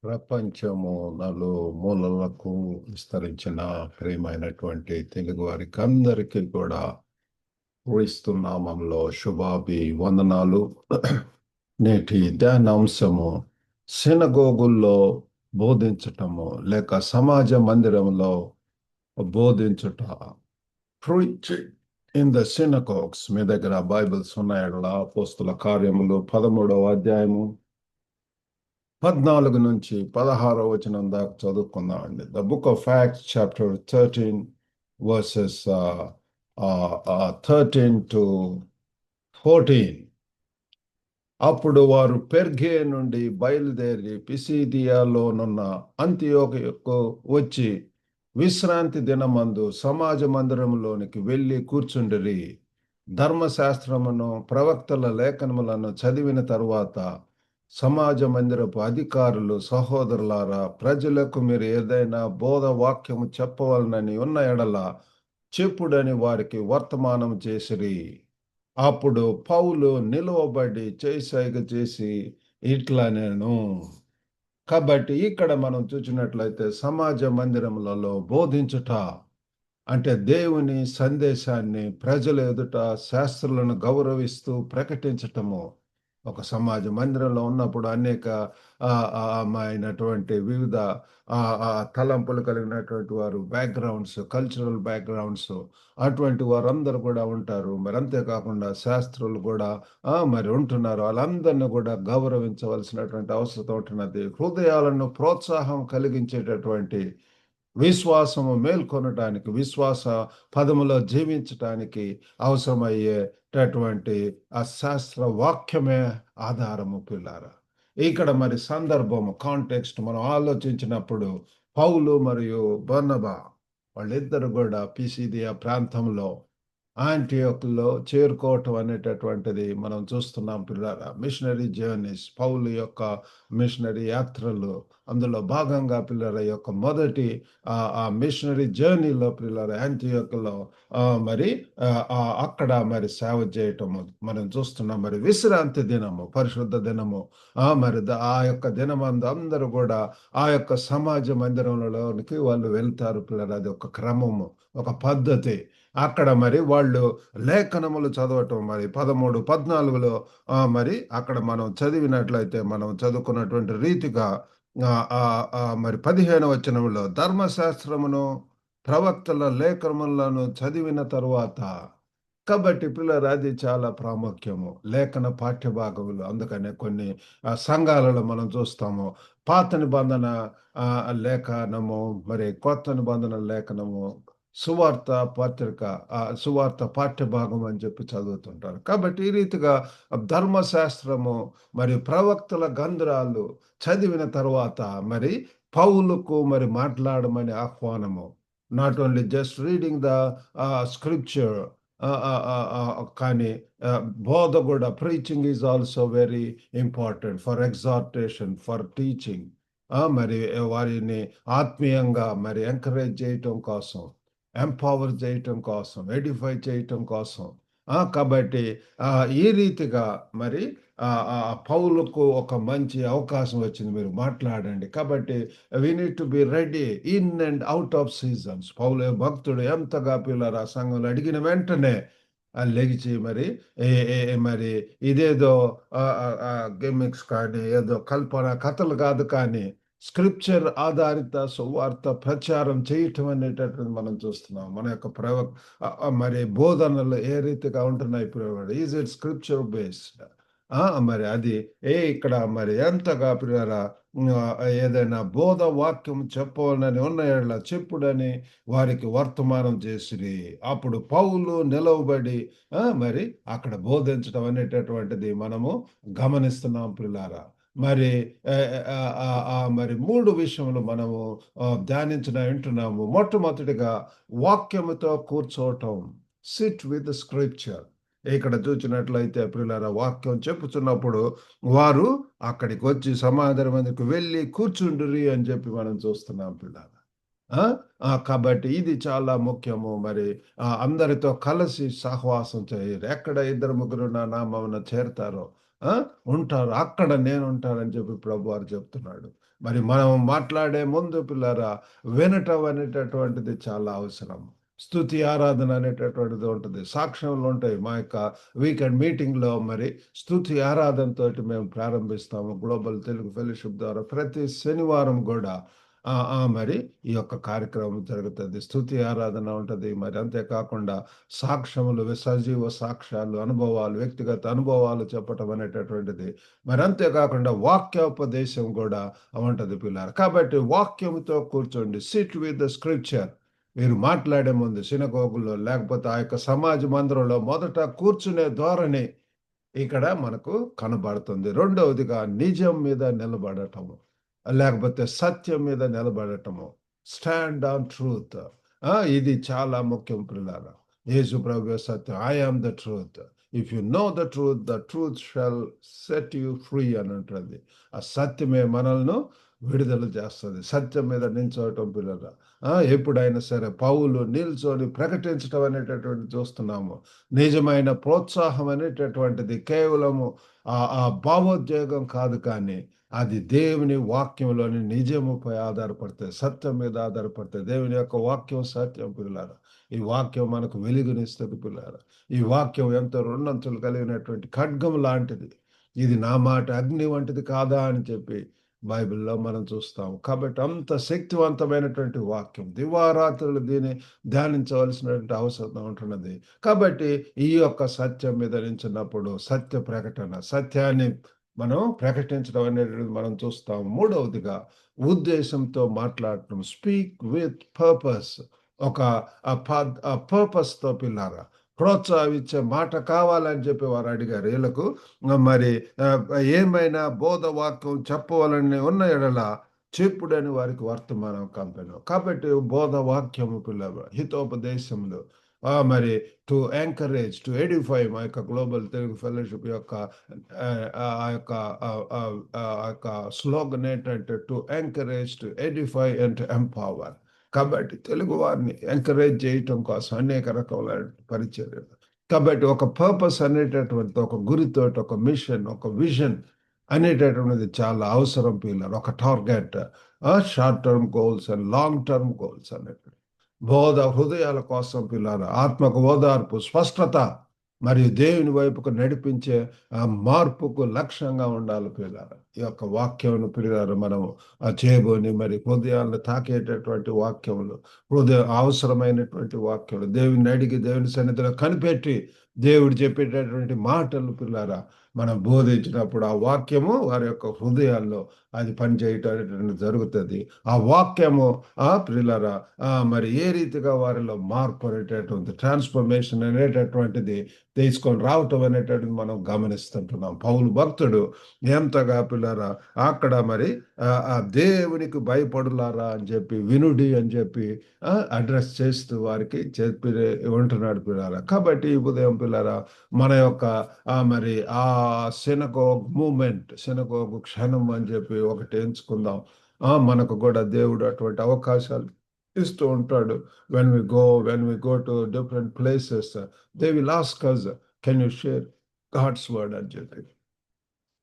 ప్రపంచము నలుమూలలకు విస్తరించిన ప్రియమైనటువంటి తెలుగు వారికి అందరికీ కూడా క్రీస్తు నామంలో శుభాభివందనాలు. నేటి ధ్యానాంశము సినగోగుల్లో బోధించటము లేక సమాజ మందిరంలో బోధించుట. Preaching in the synagogues. మీ దగ్గర బైబిల్స్ ఉన్నాయా? అపోస్తుల కార్యములు 13వ అధ్యాయము 14 నుంచి 16వ వచనం దాకా చదువుకుందామండి. The book of Acts chapter 13 verses 13 to 14. అప్పుడు వారు పెర్గే నుండి బయలుదేరి పిసిదియాలోనున్న అంతియోకుకు వచ్చి విశ్రాంతి దినమందు సమాజ మందిరంలోనికి వెళ్ళి కూర్చుండిరి. ధర్మశాస్త్రమును ప్రవక్తల లేఖనములను చదివిన తరువాత సమాజ మందిరపు అధికారులు, సహోదరులారా, ప్రజలకు మీరు ఏదైనా బోధ వాక్యము చెప్పవలనని ఉన్న ఎడల చెప్పుడని వారికి వర్తమానం చేసిరి. అప్పుడు పౌలు నిలువబడి చేసైగ చేసి ఇట్లా నేను. కాబట్టి ఇక్కడ మనం చూసినట్లయితే సమాజ మందిరములలో బోధించుట అంటే దేవుని సందేశాన్ని ప్రజల ఎదుట శాస్త్రులను గౌరవిస్తూ ప్రకటించటము. ఒక సమాజ మందిరంలో ఉన్నప్పుడు అనేక అయినటువంటి వివిధ తలంపులు కలిగినటువంటి వారు, బ్యాక్గ్రౌండ్స్, కల్చరల్ బ్యాక్గ్రౌండ్స్, అటువంటి వారందరూ కూడా ఉంటారు. మరి అంతేకాకుండా శాస్త్రులు కూడా మరి ఉంటున్నారు. వాళ్ళందరినీ కూడా గౌరవించవలసినటువంటి అవసరం ఉంటున్నది. హృదయాలను ప్రోత్సాహం కలిగించేటటువంటి, విశ్వాసము మేల్కొనటానికి, విశ్వాస పదములో జీవించటానికి అవసరమయ్యేటటువంటి ఆ శాస్త్ర వాక్యమే ఆధారము పిల్లారా. ఇక్కడ మరి సందర్భము, కాంటెక్స్ట్ మనం ఆలోచించినప్పుడు పౌలు మరియు బర్నబా వాళ్ళిద్దరు కూడా పిసిదియా ప్రాంతంలో యాంటియోకులో చేరుకోవటం అనేటటువంటిది మనం చూస్తున్నాం పిల్లారా. మిషనరీ జర్నీస్, పౌలు యొక్క మిషనరీ యాత్రలు, అందులో భాగంగా పిల్లల యొక్క మొదటి ఆ మిషనరీ జర్నీలో పిల్లల యాంటియోకులో మరి అక్కడ మరి సేవ చేయటము మనం చూస్తున్నాం. మరి విశ్రాంతి దినము, పరిశుద్ధ దినము, మరి ఆ యొక్క దినమందు అందరూ కూడా ఆ యొక్క సమాజ మందిరంలోనికి వాళ్ళు వెళ్తారు పిల్లలు. అది ఒక క్రమము, ఒక పద్ధతి. అక్కడ మరి వాళ్ళు లేఖనములు చదవటం. మరి 13, 14లో మరి అక్కడ మనం చదివినట్లయితే, మనం చదువుకున్నటువంటి రీతిగా మరి 15వ వచనంలో ధర్మశాస్త్రమును ప్రవక్తల లేఖనములను చదివిన తరువాత. కాబట్టి పిల్లలు అది చాలా ప్రాముఖ్యము, లేఖన పాఠ్యభాగములు. అందుకనే కొన్ని సంఘాలలో మనం చూస్తాము పాత నిబంధన లేఖనము, మరి కొత్త నిబంధన లేఖనము, సువార్త పత్రిక, సువార్త పాఠ్యభాగం అని చెప్పి చదువుతుంటారు. కాబట్టి ఈ రీతిగా ధర్మశాస్త్రము మరియు ప్రవక్తల గ్రంథాలు చదివిన తర్వాత మరి పౌలుకు మరి మాట్లాడమని ఆహ్వానము. Not only just reading the scripture, కానీ బోధ కూడా, preaching is also very important for exhortation, for teaching. మరి వారిని ఆత్మీయంగా మరి ఎంకరేజ్ చేయటం కోసం, ఎంపవర్ చేయటం కోసం, ఎడిఫై చేయటం కోసం. కాబట్టి ఈ రీతిగా మరి పౌలుకు ఒక మంచి అవకాశం వచ్చింది, మీరు మాట్లాడండి. కాబట్టి we need to be ready in and out of seasons. పౌలు భక్తుడు ఎంతగా పిల్లలు ఆ సంఘంలో అడిగిన వెంటనే లెగిచి మరి మరి ఇదేదో గిమిక్స్ కానీ, ఏదో కల్పన కథలు కాదు, కానీ స్క్రిప్చర్ ఆధారిత సువార్త ప్రచారం చేయటం అనేటటువంటి మనం చూస్తున్నాం. మన యొక్క మరి బోధనలు ఏ రీతిగా ఉంటున్నాయి ఇప్పుడు? Is it scripture based? మరి అది ఇక్కడ మరి ఎంతగా పిల్లరా ఏదైనా బోధ వాక్యం చెప్పవాలని ఉన్న చెప్పుడని వారికి వర్తమానం చేసిరి. అప్పుడు పౌలు నిలవబడి మరి అక్కడ బోధించడం అనేటటువంటిది మనము గమనిస్తున్నాం పిల్లారా. మరి మరి 3 విషయములు మనము ధ్యానించిన వింటున్నాము. మొట్టమొదటిగా వాక్యముతో కూర్చోవటం, సిట్ విత్ స్క్రిప్చర్. ఇక్కడ చూసినట్లయితే ప్రియులారా, వాక్యం చెప్పుతున్నప్పుడు వారు అక్కడికి వచ్చి సమాధానం మందికి వెళ్ళి కూర్చుండ్రి అని చెప్పి మనం చూస్తున్నాం పిల్లారా. కాబట్టి ఇది చాలా ముఖ్యము. మరి అందరితో కలిసి సహవాసం చేయరు. ఎక్కడ 2, 3 నా నామమున చేరతారో ఉంటారు, అక్కడ నేను ఉంటానని చెప్పి ప్రభు వారు చెప్తున్నాడు. మరి మనం మాట్లాడే ముందు పిల్లరా వినటం అనేటటువంటిది చాలా అవసరం. స్తుతి ఆరాధన అనేటటువంటిది ఉంటుంది. సాక్ష్యంలు ఉంటాయి. మా యొక్క వీకెండ్ మీటింగ్‌లో మరి స్తుతి ఆరాధనతోటి మేము ప్రారంభిస్తాము. గ్లోబల్ తెలుగు ఫెలోషిప్ ద్వారా ప్రతి శనివారం గూడా మరి ఈ యొక్క కార్యక్రమం జరుగుతది. స్తుతి ఆరాధన ఉంటది. మరి అంతేకాకుండా సాక్ష్యములు, సజీవ సాక్ష్యాలు, అనుభవాలు, వ్యక్తిగత అనుభవాలు చెప్పటం అనేటటువంటిది. మరి అంతేకాకుండా వాక్యోపదేశం గూడా ఉంటది పిల్లారా. కాబట్టి వాక్యంతో కూర్చోండి. SIT with the scripture. మీరు మాట్లాడే ముందు సినగోగుల్లో లేకపోతే ఆ యొక్క సమాజ మందిరంలో మొదట కూర్చునే ధోరణి ఇక్కడ మనకు కనబడుతుంది. రెండవదిగా నిజం మీద నిలబడటము. లేకపోతే సత్యం మీద నిలబడటము. Stand on truth. ఇది చాలా ముఖ్యం పిల్లారా. యేసు ప్రభువే సత్యం. I am the truth. If you know the truth shall set you free అని ఉంటుంది. ఆ సత్యమే మనల్ని విడుదల చేస్తుంది. సత్యం మీద నిల్చోవటం పిల్లరా. ఎప్పుడైనా సరే పౌలు నిల్చొని ప్రకటించటం అనేటటువంటిది చూస్తున్నాము. నిజమైన ప్రోత్సాహం అనేటటువంటిది కేవలము ఆ భావోద్వేగం కాదు, కానీ అది దేవుని వాక్యంలోని నిజముపై ఆధారపడితే, సత్యం మీద పడితే దేవుని యొక్క వాక్యం సత్యం పిల్లారా. ఈ వాక్యం మనకు వెలుగునిస్తుంది పిల్లారా. ఈ వాక్యం ఎంతో రెండంచులు కలిగినటువంటి ఖడ్గం లాంటిది. ఇది నా మాట అగ్ని వంటిది కాదా అని చెప్పి బైబిల్‌లో మనం చూస్తాం. కాబట్టి అంత శక్తివంతమైనటువంటి వాక్యం. దివారాత్రులు దీన్ని ధ్యానించవలసినటువంటి అవసరం ఉంటున్నది. కాబట్టి ఈ యొక్క సత్యం మీద నించున్నప్పుడు సత్య ప్రకటన, సత్యాన్ని మనం ప్రకటించడం అనేటువంటిది మనం చూస్తాం. మూడవదిగా ఉద్దేశంతో మాట్లాడటం. Speak with purpose. ఒక పర్పస్‌తో పిల్లారా. ప్రోత్సాహించే మాట కావాలని చెప్పి వారు అడిగారు. వీళ్ళకు మరి ఏమైనా బోధ వాక్యం చెప్పవాలని ఉన్న ఎడల చెప్పుడని వారికి వర్తమానం కంపెను. కాబట్టి బోధ వాక్యము పిల్లలు హితోపదేశములు మరి టు ఎంకరేజ్, టు ఎడిఫై మా యొక్క గ్లోబల్ తెలుగు ఫెలోషిప్ యొక్క ఆ యొక్క స్లోగన్ ఏంటంటే to encourage, to Edify and to empower. కాబట్టి తెలుగు వారిని ఎంకరేజ్ చేయటం కోసం అనేక రకముల పరిచర్యలు. కాబట్టి ఒక పర్పస్ అనేటటువంటి ఒక గురితోటి, ఒక మిషన్, ఒక విజన్ అనేటటువంటిది చాలా అవసరం పిల్లలు. ఒక target, short term goals and long term goals అనేటువంటి బోధ హృదయాల కోసం పిల్లలు. ఆత్మకు ఓదార్పు, స్పష్టత మరియు దేవుని వైపుకు నడిపించే మార్పుకు లక్ష్యంగా ఉండాలి పిల్లలు. ఈ యొక్క వాక్యమును పిల్లలు మనము చేయబోని మరి హృదయాలను తాకేటటువంటి వాక్యములు, హృదయ అవసరమైనటువంటి వాక్యములు, దేవుని అడిగి దేవుని సన్నిధిలో కనిపెట్టి దేవుడు చెప్పేటటువంటి మాటలు పిల్లారా మనం బోధించినప్పుడు ఆ వాక్యము వారి యొక్క హృదయాల్లో అది పనిచేయటం జరుగుతుంది. ఆ వాక్యము పిల్లరా మరి ఏ రీతిగా వారిలో మార్పు అనేటటువంటి ట్రాన్స్ఫర్మేషన్ అనేటటువంటిది తీసుకొని రావటం అనేటటువంటిది మనం గమనిస్తుంటున్నాం. పౌలు భక్తుడు ఎంతగా పిల్లరా అక్కడ మరి ఆ దేవునికి భయపడులారా అని చెప్పి, వినుడి అని చెప్పి అడ్రస్ చేస్తూ వారికి చెప్పి ఉంటున్నాడు పిల్లరా. కాబట్టి ఈ ఉదయం పిల్లరా మన యొక్క మరి ఆ సినగోగ్ మూమెంట్, సినగోగ్ క్షణం అని చెప్పి ఒకటి ఎంచుకుందాం. మనకు కూడా దేవుడు అటువంటి అవకాశాలు ఇస్తూ ఉంటాడు. When we go to different places they will ask us, can you share God's word అని చెప్పి.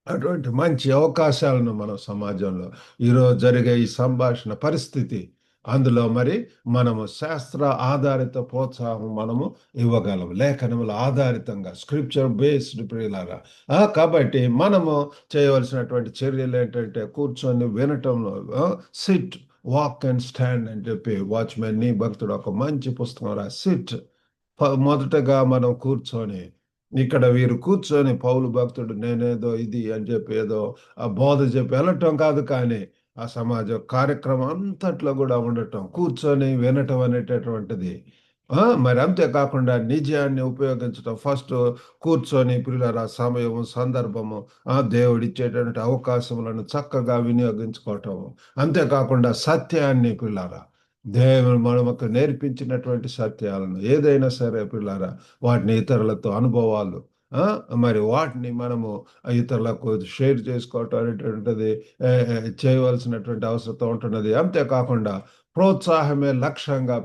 అటువంటి మంచి అవకాశాలను మనం సమాజంలో ఈరోజు జరిగే ఈ సంభాషణ పరిస్థితి, అందులో మరి మనము శాస్త్ర ఆధారిత ప్రోత్సాహం మనము ఇవ్వగలం. లేఖనముల ఆధారితంగా స్క్రిప్చర్ బేస్డ్ ప్రియులారా. కాబట్టి మనము చేయవలసినటువంటి చర్యలు ఏంటంటే కూర్చొని వినటంలో సిట్, వాక్ అండ్ స్టాండ్ అని చెప్పి వాచ్మెన్ నీ భక్తుడు ఒక మంచి పుస్తకం రా. సిట్, మొదటగా మనం కూర్చొని, ఇక్కడ వీరు కూర్చొని పౌలు భక్తుడు నేనేదో ఇది అని చెప్పి ఏదో ఆ బోధ చెప్పి వెళ్ళటం కాదు, కానీ ఆ సమాజ కార్యక్రమం అంతట్లో కూడా ఉండటం, కూర్చొని వినటం అనేటటువంటిది. మరి అంతేకాకుండా నిజాన్ని ఉపయోగించటం. ఫస్ట్ కూర్చొని పిల్లల సమయము, సందర్భము, దేవుడిచ్చేటటువంటి అవకాశములను చక్కగా వినియోగించుకోవటము. అంతేకాకుండా సత్యాన్ని పిల్లరా దేవుడు మనకు నేర్పించినటువంటి సత్యాలను ఏదైనా సరే పిల్లారా వాటిని ఇతరులతో అనుభవాలు మరి వాటిని మనము ఇతరులకు షేర్ చేసుకోవటం అనేటువంటిది చేయవలసినటువంటి అవసరం ఉంటున్నది. అంతేకాకుండా ప్రోత్సాహమే లక్ష్యంగా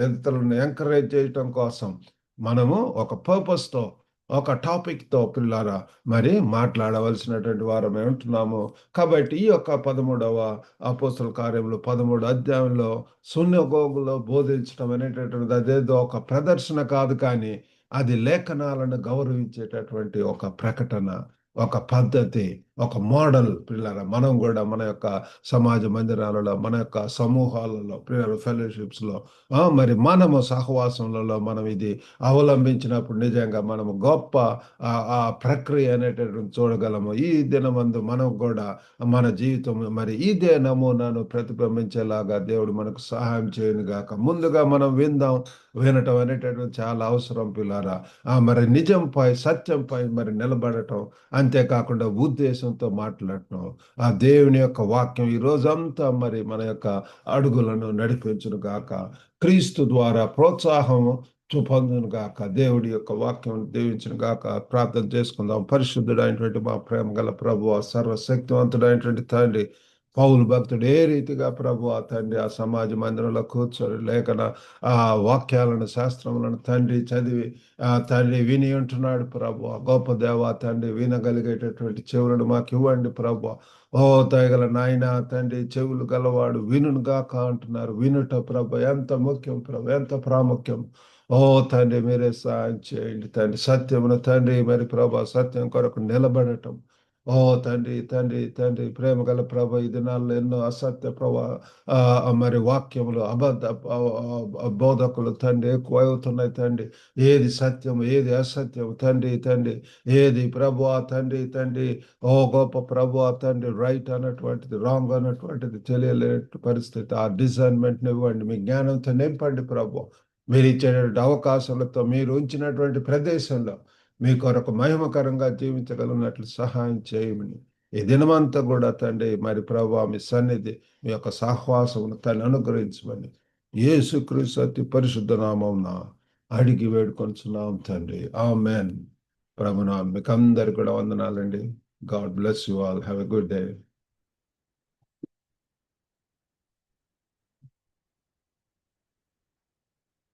ఇతరులను ఎంకరేజ్ చేయటం కోసం మనము ఒక పర్పస్తో ఒక టాపిక్తో పిల్లారా మరి మాట్లాడవలసినటువంటి వారమే ఉంటున్నాము. కాబట్టి ఈ యొక్క 13వ అపోస్తల కార్యములు 13 అధ్యాయంలో సున్నగోగులో బోధించడం అనేటటువంటిది అదేదో ఒక ప్రదర్శన కాదు, కానీ అది లేఖనాలను గౌరవించేటటువంటి ఒక ప్రకటన, ఒక పద్ధతి, ఒక మోడల్. పిల్లల మనం కూడా మన యొక్క సమాజ మందిరాలలో, మన యొక్క సమూహాలలో, పిల్లల ఫెలోషిప్స్లో, మరి మనము సహవాసంలో మనం ఇది అవలంబించినప్పుడు నిజంగా మనము గొప్ప ఆ ప్రక్రియ అనేటటువంటి చూడగలము. ఈ దినమందు మనం కూడా మన జీవితం మరి ఇదే నమూనాను ప్రతిబింబించేలాగా దేవుడు మనకు సహాయం చేయను గాక. ముందుగా మనం వినటం అనేటటువంటి చాలా అవసరం పిల్లారా. మరి నిజంపై, సత్యంపై మరి నిలబడటం, అంతేకాకుండా ఉద్దేశంతో మాట్లాడటం. ఆ దేవుని యొక్క వాక్యం ఈ రోజంతా మరి మన యొక్క అడుగులను నడిపించును గాక. క్రీస్తు ద్వారా ప్రోత్సాహం పొందును గాక. దేవుడి యొక్క వాక్యం దీవించును గాక. ప్రార్థన చేసుకుందాం. పరిశుద్ధుడైనటువంటి మా ప్రేమ గల ప్రభువా, సర్వశక్తివంతుడైనటువంటి తండ్రి, పౌలు భక్తుడు ఏ రీతిగా ప్రభువా తండ్రి ఆ సమాజ మందిరంలో కూర్చొని లేఖన ఆ వాక్యాలను, శాస్త్రములను తండ్రి చదివి తండ్రి విని ఉంటున్నాడు ప్రభువా. గొప్ప దేవా తండ్రి, వినగలిగేటటువంటి చెవులను మాకు ఇవ్వండి ప్రభువా. ఓ దయగల నాయన తండ్రి, చెవులు గలవాడు వినును గాక అంటున్నారు. వినుట ప్రభు ఎంత ముఖ్యం, ప్రభు ఎంత ప్రాముఖ్యం. ఓ తండ్రి, మీరే సహాయం చేయండి తండ్రి. సత్యమును తండ్రి మరి ప్రభా, సత్యం కొరకు నిలబడటం. ఓ తండ్రి తండ్రి తండ్రి, ప్రేమ గల ప్రభ, ఈ దినాల్లో ఎన్నో అసత్య మరి వాక్యములు, అబద్ధ బోధకులు తండ్రి ఎక్కువ అవుతున్నాయి తండ్రి. ఏది సత్యం, ఏది అసత్యం తండ్రి తండ్రి, ఏది ప్రభు తండ్రి తండ్రి, ఓ గొప్ప ప్రభు తండ్రి, రైట్ అన్నటువంటిది, రాంగ్ అన్నటువంటిది తెలియలేని పరిస్థితి. ఆ డిజైన్మెంట్ ఇవ్వండి, మీ జ్ఞానంతో నింపండి ప్రభు. మీరు ఇచ్చేటువంటి అవకాశాలతో, మీరు ఉంచినటువంటి ప్రదేశంలో మీ కొరకు మహిమకరంగా జీవించగలిగినట్లు సహాయం చేయమని ఈ దినమంతా కూడా తండ్రి మరి ప్రభా మీ సన్నిధి, మీ యొక్క సహవాసమును తను అనుగ్రహించమని యేసుక్రీస్తు అతి పరిశుద్ధ నామమున అడిగి వేడుకొంచున్నాం తండ్రి. ఆమెన్. ప్రభునా మీకు అందరికి కూడా వందనాలండి. God bless you all. Have a good day.